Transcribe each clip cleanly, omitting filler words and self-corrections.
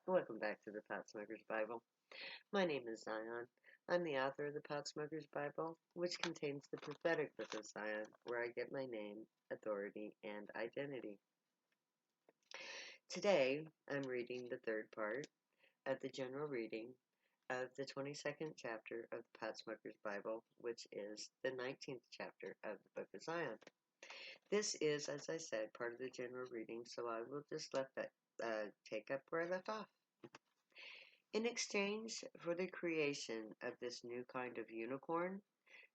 Welcome back to the Pot Smoker's Bible. My name is Zion. I'm the author of the Pot Smoker's Bible, which contains the prophetic book of Zion, where I get my name, authority, and identity. Today, I'm reading the third part of the general reading of the 22nd chapter of the Pot Smoker's Bible, which is the 19th chapter of the book of Zion. This is, as I said, part of the general reading, so I will just let that take up where I left off. In exchange for the creation of this new kind of unicorn,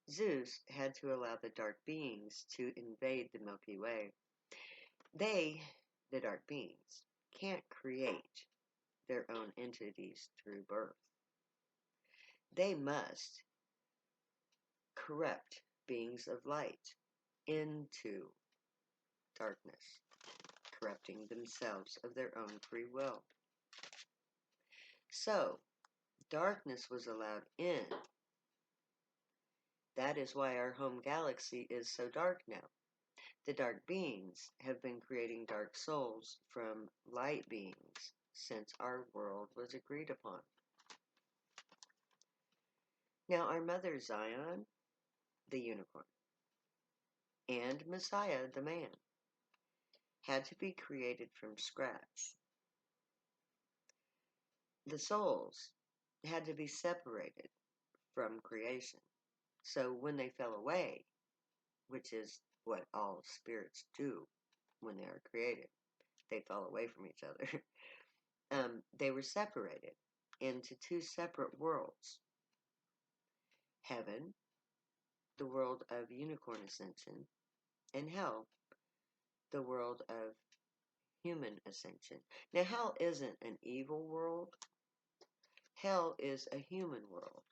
Zeus had to allow the dark beings to invade the Milky Way. They, the dark beings, can't create their own entities through birth. They must corrupt beings of light into darkness, corrupting themselves of their own free will. So, darkness was allowed in. That is why our home galaxy is so dark now. The dark beings have been creating dark souls from light beings since our world was agreed upon. Now, our mother Zion, the unicorn, and Messiah, the man, had to be created from scratch. The souls had to be separated from creation. So when they fell away, which is what all spirits do when they are created, they fall away from each other. They were separated into two separate worlds. Heaven, the world of unicorn ascension, and hell, the world of human ascension. Now, hell isn't an evil world. Hell is a human world,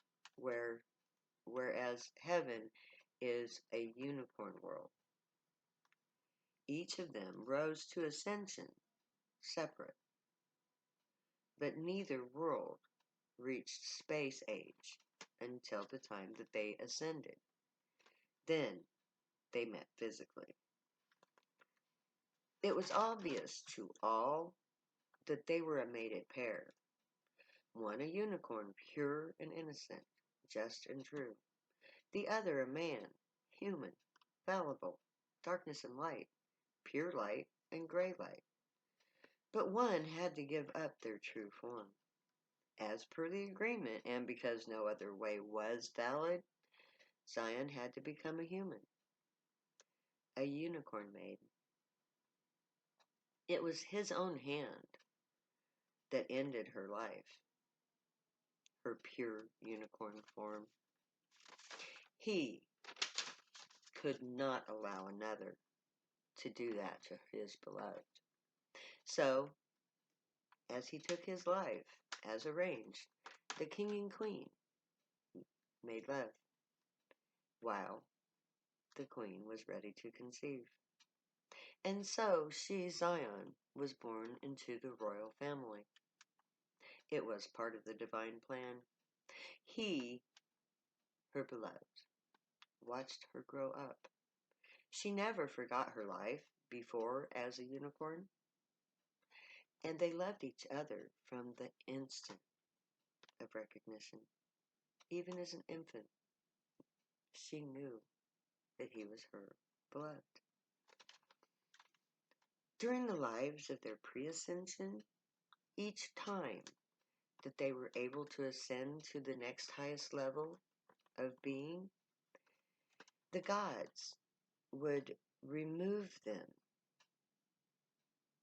whereas heaven is a unicorn world. Each of them rose to ascension separate, but neither world reached space age until the time that they ascended. Then they met physically. It was obvious to all that they were a mated pair. One a unicorn, pure and innocent, just and true. The other a man, human, fallible, darkness and light, pure light and gray light. But one had to give up their true form. As per the agreement, and because no other way was valid, Zion had to become a human, a unicorn maiden. It was his own hand that ended her life, her pure unicorn form. He could not allow another to do that to his beloved. So, as he took his life, as arranged, the king and queen made love, while the queen was ready to conceive. And so she, Zion, was born into the royal family. It was part of the divine plan. He, her beloved, watched her grow up. She never forgot her life before as a unicorn, and they loved each other from the instant of recognition. Even as an infant, she knew that he was her beloved. During the lives of their pre-ascension, each time that they were able to ascend to the next highest level of being, the gods would remove them,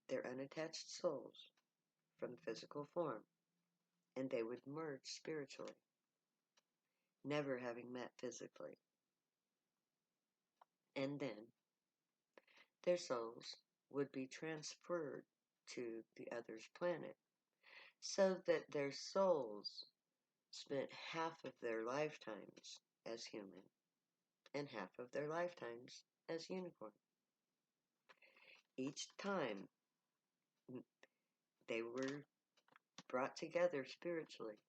their unattached souls, from physical form, and they would merge spiritually, never having met physically. And then their souls would be transferred to the other's planet, so that their souls spent half of their lifetimes as human and half of their lifetimes as unicorn. Each time they were brought together spiritually,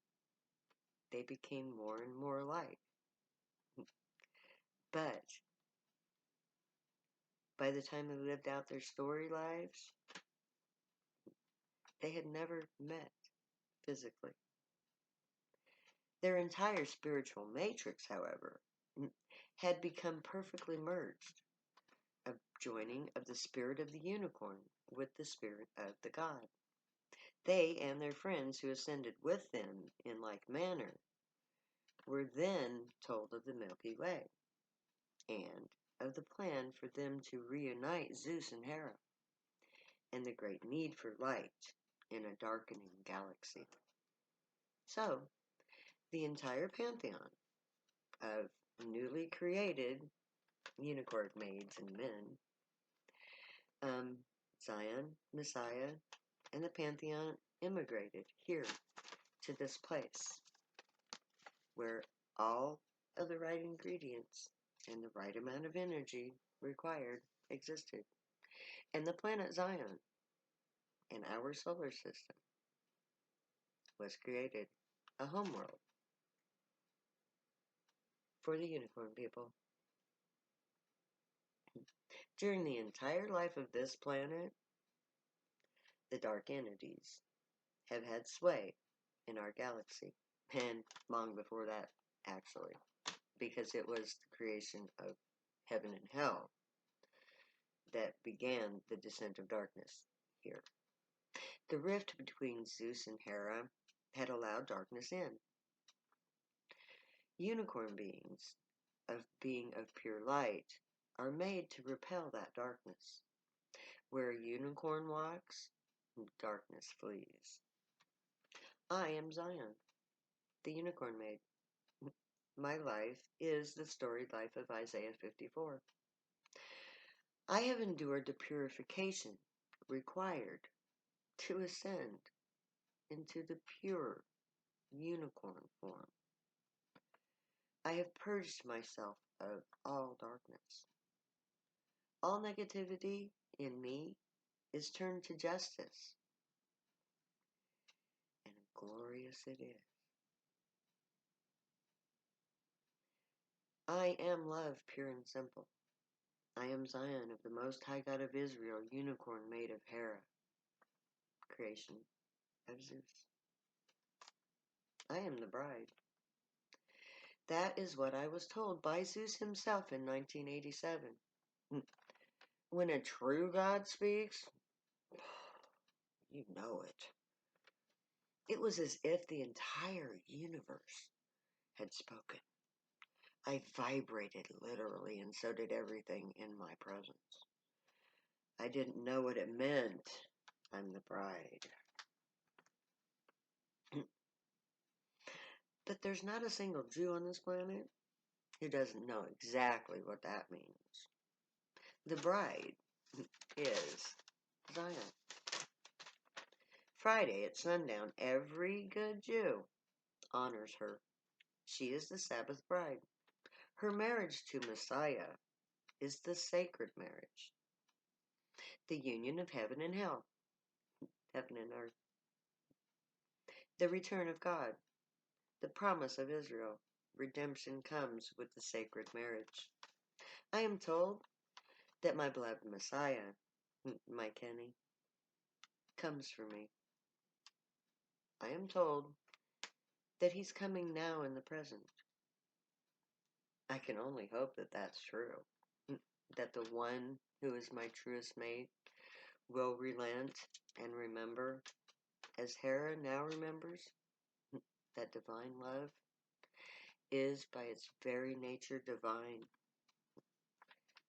they became more and more alike. But by the time they lived out their story lives, they had never met physically. Their entire spiritual matrix, however, had become perfectly merged, a joining of the spirit of the unicorn with the spirit of the god. They and their friends who ascended with them in like manner were then told of the Milky Way and of the plan for them to reunite Zeus and Hera and the great need for light in a darkening galaxy. So, the entire pantheon of newly created unicorn maids and men, Zion, Messiah, and the pantheon immigrated here to this place where all of the right ingredients and the right amount of energy required existed. And the planet Zion in our solar system was created, a homeworld for the unicorn people. During the entire life of this planet, the dark entities have had sway in our galaxy, and long before that, actually, because it was the creation of heaven and hell that began the descent of darkness here. The rift between Zeus and Hera had allowed darkness in. Unicorn beings, being of pure light, are made to repel that darkness. Where a unicorn walks, darkness flees. I am Zion, the unicorn maid. My life is the storied life of Isaiah 54. I have endured the purification required to ascend into the pure unicorn form. I have purged myself of all darkness. All negativity in me is turned to justice, and glorious it is. I am love, pure and simple. I am Zion of the Most High God of Israel, unicorn made of Hera, creation of Zeus. I am the bride. That is what I was told by Zeus himself in 1987. When a true God speaks, you know it. It was as if the entire universe had spoken. I vibrated literally, and so did everything in my presence. I didn't know what it meant. I'm the bride. But there's not a single Jew on this planet who doesn't know exactly what that means. The bride is Zion. Friday at sundown, every good Jew honors her. She is the Sabbath bride. Her marriage to Messiah is the sacred marriage, the union of heaven and hell, heaven and earth, the return of God, the promise of Israel. Redemption comes with the sacred marriage. I am told that my beloved Messiah, my Kenny, comes for me. I am told that he's coming now in the present. I can only hope that that's true, that the one who is my truest mate will relent and remember, as Hera now remembers, that divine love is by its very nature divine.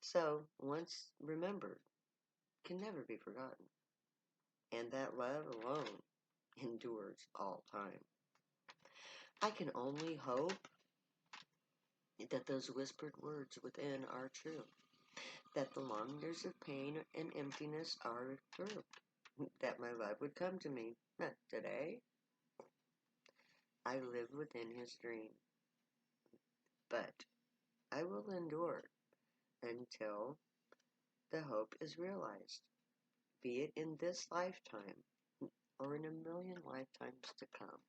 So, once remembered, can never be forgotten. And that love alone endures all time. I can only hope that those whispered words within are true, that the long years of pain and emptiness are through, that my love would come to me. Today, I live within his dream, but I will endure until the hope is realized, be it in this lifetime or in a million lifetimes to come.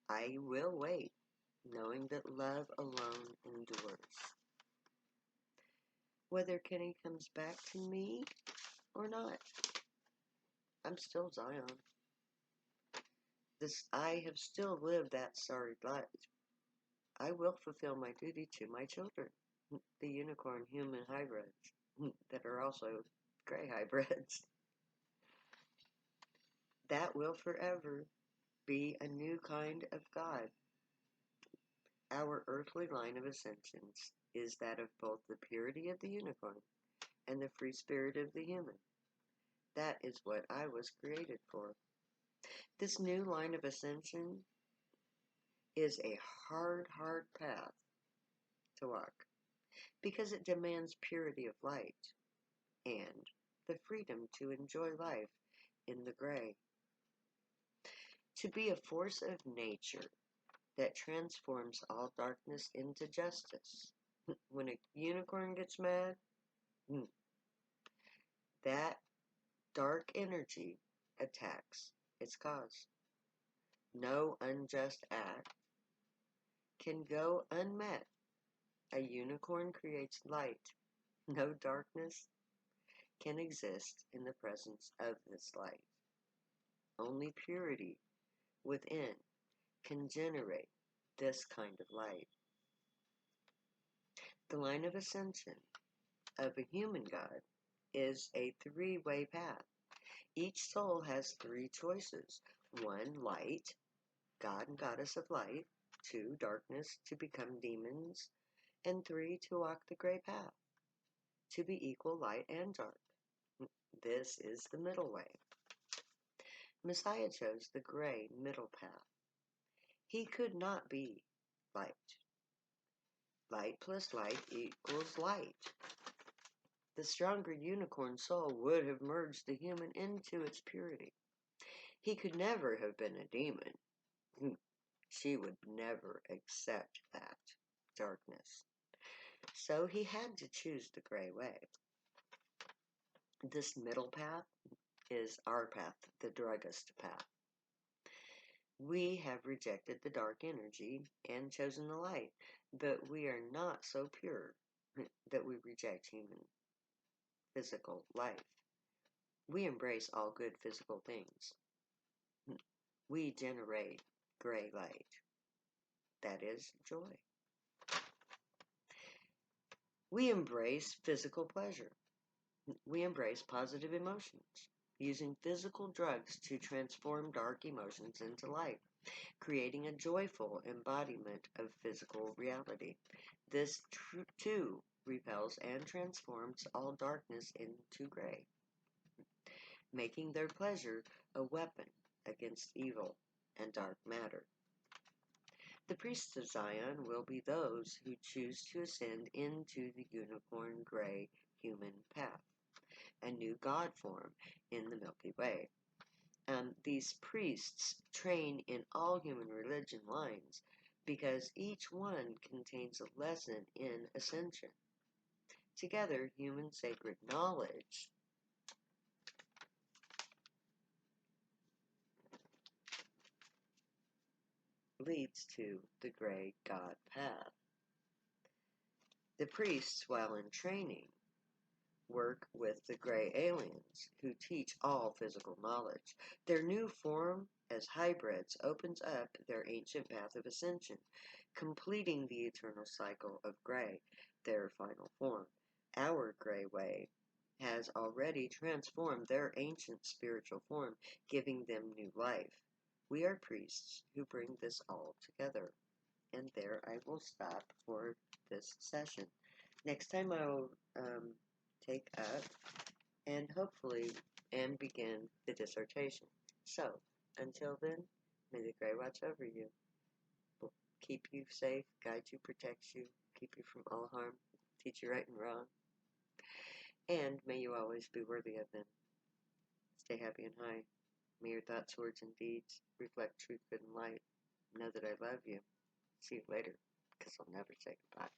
I will wait, knowing that love alone endures. Whether Kenny comes back to me or not, I'm still Zion. I have still lived that sorry life. I will fulfill my duty to my children, the unicorn human hybrids, that are also gray hybrids. That will forever be a new kind of God. Our earthly line of ascensions is that of both the purity of the unicorn and the free spirit of the human. That is what I was created for. This new line of ascension is a hard path to walk because it demands purity of light and the freedom to enjoy life in the gray. To be a force of nature that transforms all darkness into justice. When a unicorn gets mad, that dark energy attacks its cause. No unjust act can go unmet. A unicorn creates light. No darkness can exist in the presence of this light. Only purity within can generate this kind of light. The line of ascension of a human God is a three-way path. Each soul has three choices. 1, light, God and goddess of light. 2, darkness, to become demons. And 3, to walk the gray path, to be equal light and dark. This is the middle way. Messiah chose the gray middle path. He could not be light. Light plus light equals light. The stronger unicorn soul would have merged the human into its purity. He could never have been a demon. She would never accept that darkness. So he had to choose the gray way. This middle path is our path, the druggist path. We have rejected the dark energy and chosen the light, but we are not so pure that we reject human physical life. We embrace all good physical things. We generate gray light. That is joy. We embrace physical pleasure. We embrace positive emotions, using physical drugs to transform dark emotions into light, creating a joyful embodiment of physical reality. This too repels and transforms all darkness into gray, making their pleasure a weapon against evil and dark matter. The priests of Zion will be those who choose to ascend into the unicorn gray human path, a new God form in the Milky Way. These priests train in all human religion lines because each one contains a lesson in ascension. Together, human sacred knowledge leads to the gray God path. The priests, while in training, work with the gray aliens who teach all physical knowledge. Their new form as hybrids opens up their ancient path of ascension, completing the eternal cycle of gray, their final form. Our gray way has already transformed their ancient spiritual form, giving them new life. We are priests who bring this all together. And there I will stop for this session. Next time I will take up and hopefully begin the dissertation. So, until then, may the gray watch over you, keep you safe, guide you, protect you, keep you from all harm, teach you right and wrong, and may you always be worthy of them. Stay happy and high. May your thoughts, words, and deeds reflect truth, good, and light. Know that I love you. See you later, because I'll never say goodbye.